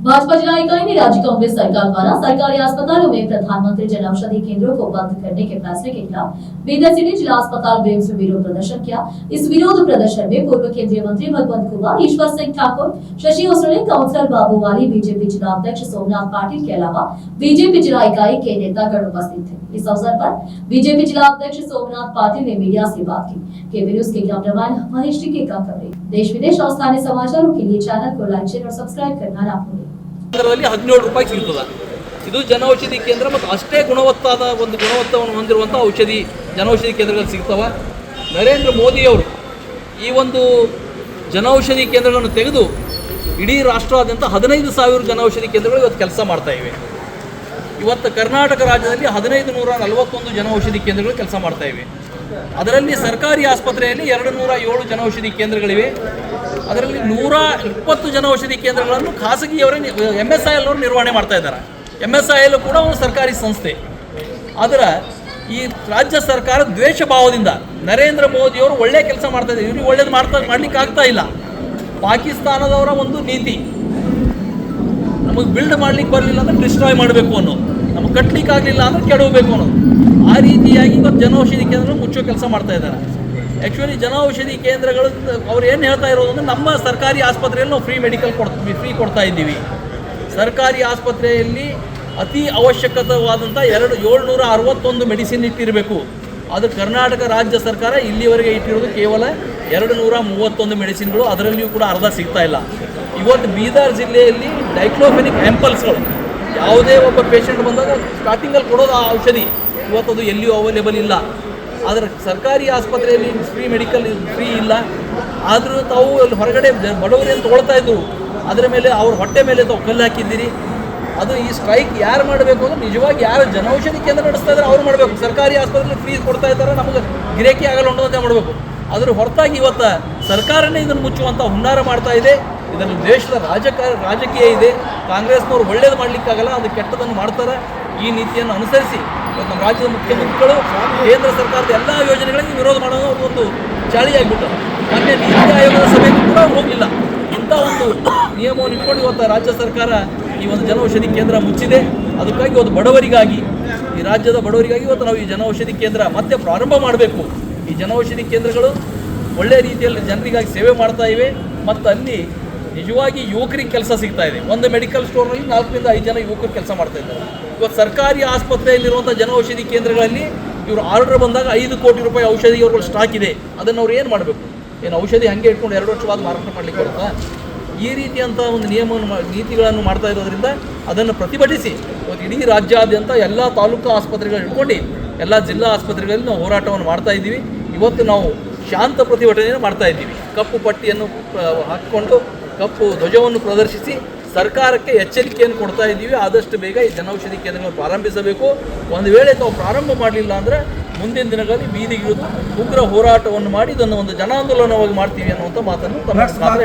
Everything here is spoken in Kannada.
भाजपा जिला इकाई ने राज्य कांग्रेस सरकार द्वारा सरकारी अस्पतालों में प्रधानमंत्री जन औषधि केंद्रों को बंद करने के फैसले के खिलाफ बीदर सिटी जिला अस्पताल ब्रेम्स में विरोध प्रदर्शन किया। इस विरोध प्रदर्शन में पूर्व केंद्रीय मंत्री भगवंत कुमार, ईश्वर सिंह ठाकुर, शशि उसरे, काउंसलर बाबू वाली, बीजेपी जिला अध्यक्ष सोमनाथ पाटिल के अलावा बीजेपी जिला इकाई के नेतागण उपस्थित थे। इस अवसर पर बीजेपी जिला अध्यक्ष सोमनाथ पाटिल ने मीडिया से बात की। केबी न्यूज के कैमरामैन महेश टिके का कवरेज। देश विदेश और स्थानीय समाचारों के लिए चैनल को लाइक, शेयर और सब्सक्राइब करना ना भूलें। 17 ರೂಪಾಯಿ ಸಿಗುತ್ತದೆ। ಇದು ಜನೌಷಧಿ ಕೇಂದ್ರ ಮತ್ತು ಅಷ್ಟೇ ಗುಣವತ್ತವನ್ನು ಹೊಂದಿರುವಂಥ ಔಷಧಿ ಜನೌಷಧಿ ಕೇಂದ್ರಗಳು ಸಿಗ್ತವೆ। ನರೇಂದ್ರ ಮೋದಿಯವರು ಈ ಒಂದು ಜನೌಷಧಿ ಕೇಂದ್ರಗಳನ್ನು ತೆಗೆದು ಇಡೀ ರಾಷ್ಟ್ರಾದ್ಯಂತ 15,000 ಜನೌಷಧಿ ಕೇಂದ್ರಗಳು ಇವತ್ತು ಕೆಲಸ ಮಾಡ್ತಾ ಇವೆ। ಇವತ್ತು ಕರ್ನಾಟಕ ರಾಜ್ಯದಲ್ಲಿ 1541 ಜನೌಷಧಿ ಕೇಂದ್ರಗಳು ಕೆಲಸ ಮಾಡ್ತಾ ಇವೆ। ಅದರಲ್ಲಿ ಸರ್ಕಾರಿ ಆಸ್ಪತ್ರೆಯಲ್ಲಿ 207 ಜನೌಷಧಿ ಕೇಂದ್ರಗಳಿವೆ। ಅದರಲ್ಲಿ 120 ಜನೌಷಧಿ ಕೇಂದ್ರಗಳನ್ನು ಖಾಸಗಿಯವರೇ MSIL ಅವರು ನಿರ್ವಹಣೆ ಮಾಡ್ತಾ ಇದ್ದಾರೆ। MSIL ಕೂಡ ಒಂದು ಸರ್ಕಾರಿ ಸಂಸ್ಥೆ। ಆದರೆ ಈ ರಾಜ್ಯ ಸರ್ಕಾರ ದ್ವೇಷ ಭಾವದಿಂದ ನರೇಂದ್ರ ಮೋದಿಯವರು ಒಳ್ಳೆ ಕೆಲಸ ಮಾಡ್ತಾ ಇದ್ದಾರೆ, ಇವ್ರಿಗೆ ಒಳ್ಳೇದು ಮಾಡ್ಲಿಕ್ಕೆ ಆಗ್ತಾ ಇಲ್ಲ। ಪಾಕಿಸ್ತಾನದವರ ಒಂದು ನೀತಿ, ನಮಗೆ ಬಿಲ್ಡ್ ಮಾಡ್ಲಿಕ್ಕೆ ಬರಲಿಲ್ಲ ಅಂದರೆ ಡಿಸ್ಟ್ರಾಯ್ ಮಾಡಬೇಕು ಅನ್ನೋದು, ನಮಗೆ ಕಟ್ಟಲಿಕ್ಕೆ ಆಗಲಿಲ್ಲ ಅಂದರೆ ಕೆಡವಬೇಕು ಅನ್ನೋದು, ಆ ರೀತಿಯಾಗಿ ಇವತ್ತು ಜನೌಷಧಿ ಕೇಂದ್ರ ಮುಚ್ಚೋ ಕೆಲಸ ಮಾಡ್ತಾ ಇದ್ದಾರೆ। ಆ್ಯಕ್ಚುಲಿ ಜನೌಷಧಿ ಕೇಂದ್ರಗಳು ಅವ್ರು ಏನು ಹೇಳ್ತಾ ಇರೋದು ಅಂದರೆ ನಮ್ಮ ಸರ್ಕಾರಿ ಆಸ್ಪತ್ರೆಯಲ್ಲಿ ನಾವು ಫ್ರೀ ಕೊಡ್ತಾ ಇದ್ದೀವಿ। ಸರ್ಕಾರಿ ಆಸ್ಪತ್ರೆಯಲ್ಲಿ ಅತಿ ಅವಶ್ಯಕವಾದಂಥ 761 ಮೆಡಿಸಿನ್ ಇಟ್ಟಿರಬೇಕು। ಅದು ಕರ್ನಾಟಕ ರಾಜ್ಯ ಸರ್ಕಾರ ಇಲ್ಲಿವರೆಗೆ ಇಟ್ಟಿರೋದು ಕೇವಲ 231 ಮೆಡಿಸಿನ್ಗಳು, ಅದರಲ್ಲಿಯೂ ಕೂಡ ಅರ್ಧ ಸಿಗ್ತಾ ಇಲ್ಲ। ಇವತ್ತು ಬೀದರ್ ಜಿಲ್ಲೆಯಲ್ಲಿ ಡೈಕ್ಲೋಫೆನಿಕ್ ಆ್ಯಂಪಲ್ಸ್ಗಳು ಯಾವುದೇ ಒಬ್ಬ ಪೇಷಂಟ್ ಬಂದಾಗ ಸ್ಟಾರ್ಟಿಂಗಲ್ಲಿ ಕೊಡೋದು ಆ ಔಷಧಿ, ಇವತ್ತು ಅದು ಎಲ್ಲಿಯೂ ಅವೈಲೇಬಲ್ ಇಲ್ಲ। ಆದರೆ ಸರ್ಕಾರಿ ಆಸ್ಪತ್ರೆಯಲ್ಲಿ ಫ್ರೀ ಇಲ್ಲ। ಆದರೂ ತಾವು ಅಲ್ಲಿ ಹೊರಗಡೆ ಬಡವರೇನು ತೊಗೊಳ್ತಾ ಇದ್ರು, ಅದರ ಮೇಲೆ ಅವ್ರ ಹೊಟ್ಟೆ ಮೇಲೆ ತಾವು ಕಲ್ಲು ಹಾಕಿದ್ದೀರಿ। ಅದು ಈ ಸ್ಟ್ರೈಕ್ ಯಾರು ಮಾಡಬೇಕು ಅಂದರೆ ನಿಜವಾಗಿ ಯಾರು ಜನೌಷಧಿ ಕೇಂದ್ರ ನಡೆಸ್ತಾ ಇದ್ದಾರೆ ಅವ್ರು ಮಾಡಬೇಕು। ಸರ್ಕಾರಿ ಆಸ್ಪತ್ರೆಯಲ್ಲಿ ಫ್ರೀ ಕೊಡ್ತಾ ಇದ್ದಾರೆ, ನಮಗೆ ಗಿರಾಕಿ ಆಗಲ್ಲ ಅನ್ನೋದೇ ಮಾಡಬೇಕು। ಅದರ ಹೊರತಾಗಿ ಇವತ್ತು ಸರ್ಕಾರನೇ ಇದನ್ನು ಮುಚ್ಚುವಂಥ ಹುನ್ನಾರ ಮಾಡ್ತಾ ಇದೆ। ಇದನ್ನು ದೇಶದ ರಾಜಕೀಯ ಇದೆ। ಕಾಂಗ್ರೆಸ್ನವ್ರು ಒಳ್ಳೇದು ಮಾಡಲಿಕ್ಕಾಗಲ್ಲ, ಅದು ಕೆಟ್ಟದನ್ನು ಮಾಡ್ತಾರೆ। ಈ ನೀತಿಯನ್ನು ಅನುಸರಿಸಿ ನಮ್ಮ ರಾಜ್ಯದ ಮುಖ್ಯಮಂತ್ರಿಗಳು ಕೇಂದ್ರ ಸರ್ಕಾರದ ಎಲ್ಲ ಯೋಜನೆಗಳಿಗೆ ವಿರೋಧ ಮಾಡೋದು ಒಂದು ಚಾಳಿಯಾಗಿಬಿಟ್ಟು ಮೊನ್ನೆ ನೀತಿ ಆಯೋಗದ ಸಭೆಗೂ ಕೂಡ ಹೋಗಲಿಲ್ಲ। ಇಂಥ ಒಂದು ನಿಯಮವನ್ನು ಇಟ್ಕೊಂಡು ಇವತ್ತು ರಾಜ್ಯ ಸರ್ಕಾರ ಈ ಒಂದು ಜನೌಷಧಿ ಕೇಂದ್ರ ಮುಚ್ಚಿದೆ। ಅದಕ್ಕಾಗಿ ಇವತ್ತು ಬಡವರಿಗಾಗಿ, ಈ ರಾಜ್ಯದ ಬಡವರಿಗಾಗಿ ಇವತ್ತು ನಾವು ಈ ಜನೌಷಧಿ ಕೇಂದ್ರ ಮತ್ತೆ ಪ್ರಾರಂಭ ಮಾಡಬೇಕು। ಈ ಜನೌಷಧಿ ಕೇಂದ್ರಗಳು ಒಳ್ಳೆಯ ರೀತಿಯಲ್ಲಿ ಜನರಿಗಾಗಿ ಸೇವೆ ಮಾಡ್ತಾ ಇವೆ ಮತ್ತು ಅಲ್ಲಿ ನಿಜವಾಗಿ ಯುವಕರಿಗೆ ಕೆಲಸ ಸಿಗ್ತಾ ಇದೆ। ಒಂದು ಮೆಡಿಕಲ್ ಸ್ಟೋರ್ನಲ್ಲಿ 4 ರಿಂದ 5 ಜನ ಯುವಕರು ಕೆಲಸ ಮಾಡ್ತಾ ಇದ್ದಾರೆ। ಇವತ್ತು ಸರ್ಕಾರಿ ಆಸ್ಪತ್ರೆಯಲ್ಲಿರುವಂಥ ಜನೌಷಧಿ ಕೇಂದ್ರಗಳಲ್ಲಿ ಇವರು ಆರ್ಡರ್ ಬಂದಾಗ 5 ಕೋಟಿ ರೂಪಾಯಿ ಔಷಧಿ ಅವ್ರುಗಳು ಸ್ಟಾಕ್ ಇದೆ, ಅದನ್ನು ಅವ್ರು ಏನು ಮಾಡಬೇಕು? ಏನು ಔಷಧಿ ಹಾಗೆ ಇಟ್ಕೊಂಡು 2 ವರ್ಷವಾದ ಮಾರಾಟ ಮಾಡಲಿಕ್ಕೆ ಬರುತ್ತಾ? ಈ ರೀತಿಯಂಥ ಒಂದು ನೀತಿಗಳನ್ನು ಮಾಡ್ತಾ ಇರೋದ್ರಿಂದ ಅದನ್ನು ಪ್ರತಿಭಟಿಸಿ ಇವತ್ತು ಇಡೀ ರಾಜ್ಯಾದ್ಯಂತ ಎಲ್ಲ ತಾಲೂಕು ಆಸ್ಪತ್ರೆಗಳು ಇಟ್ಕೊಂಡು ಎಲ್ಲ ಜಿಲ್ಲಾ ಆಸ್ಪತ್ರೆಗಳಲ್ಲಿ ನಾವು ಹೋರಾಟವನ್ನು ಮಾಡ್ತಾ ಇದ್ದೀವಿ। ಇವತ್ತು ನಾವು ಶಾಂತ ಪ್ರತಿಭಟನೆಯನ್ನು ಮಾಡ್ತಾ ಇದ್ದೀವಿ। ಕಪ್ಪು ಪಟ್ಟಿಯನ್ನು ಹಾಕಿಕೊಂಡು ಕಪ್ಪು ಧ್ವಜವನ್ನು ಪ್ರದರ್ಶಿಸಿ ಸರ್ಕಾರಕ್ಕೆ ಎಚ್ಚರಿಕೆಯನ್ನು ಕೊಡ್ತಾ ಇದ್ದೀವಿ। ಆದಷ್ಟು ಬೇಗ ಈ ಜನೌಷಧಿ ಕೇಂದ್ರಗಳನ್ನು ಪ್ರಾರಂಭಿಸಬೇಕು। ಒಂದು ವೇಳೆ ತಾವು ಪ್ರಾರಂಭ ಮಾಡಲಿಲ್ಲ ಅಂದರೆ ಮುಂದಿನ ದಿನಗಳಲ್ಲಿ ಬೀದಿಗಿಳಿದು ಉಗ್ರ ಹೋರಾಟವನ್ನು ಮಾಡಿ ಇದನ್ನು ಒಂದು ಜನಾಂದೋಲನವಾಗಿ ಮಾಡ್ತೀವಿ ಅನ್ನುವಂಥ ಮಾತನ್ನು